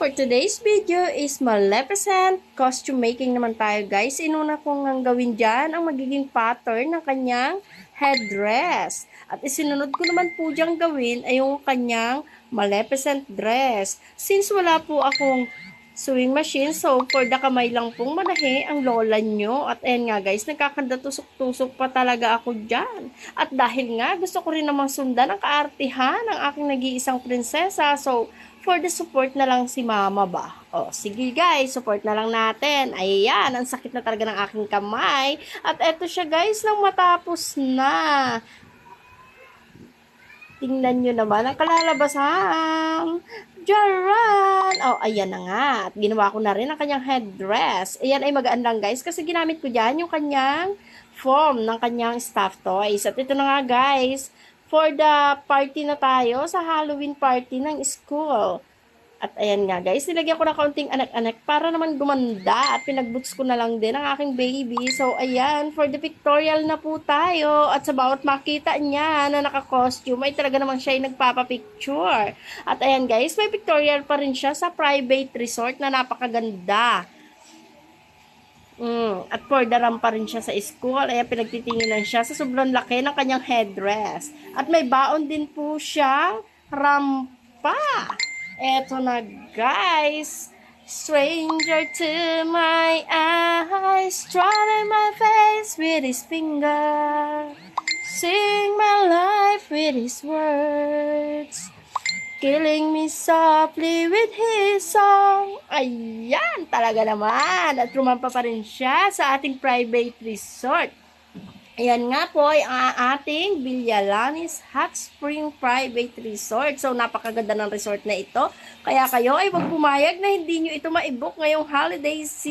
for today's video is Maleficent costume making naman tayo guys. Inuna kong ang gawin dyan ang magiging pattern ng kanyang headdress. At isinunod ko naman po dyan gawin ay yung kanyang Maleficent dress. Since wala po akong sewing machine, so for the kamay lang pong manahe ang lola nyo. At ayan nga guys, nagkakanda tusok-tusok pa talaga ako dyan. At dahil nga gusto ko rin namang sundan ang kaartihan ng aking nag-iisang prinsesa, so for the support na lang si mama ba. O sige guys, support na lang natin. Ayan, ang sakit na talaga ng aking kamay. At eto siya guys, nang matapos na. Tingnan nyo naman ang kalalabasan. Jaran! Oh, ayan na nga. At ginawa ko na rin ang kanyang headdress. Ayan ay magaan lang guys kasi ginamit ko dyan yung kanyang form ng kanyang stuffed toys. At ito na nga guys, for the party na tayo sa Halloween party ng school. At ayan nga guys, nilagyan ko ng kaunting anak-anak para naman gumanda at pinagboots ko na lang din ang aking baby. So ayan, for the pictorial na po tayo at sa bawat makita niya na naka-costume ay talaga naman siya ay nagpapapicture. At ayan guys, may pictorial pa rin siya sa private resort na napakaganda. At for the ramp pa rin siya sa school. Ayan, pinagtitinginan siya sa sobrang laki ng kanyang headdress. At may baon din po siyang rampa. Eto na guys, stranger to my eyes, drawing my face with his finger, sing my life with his words, killing me softly with his song. Ayan, talaga naman. At rumampa pa rin siya sa ating private resort. Ayan nga po ay ang ating Villallanes Hot Spring Private Resort. So, napakaganda ng resort na ito. Kaya kayo ay wag pumayag na hindi nyo ito ma-book ngayong holiday season.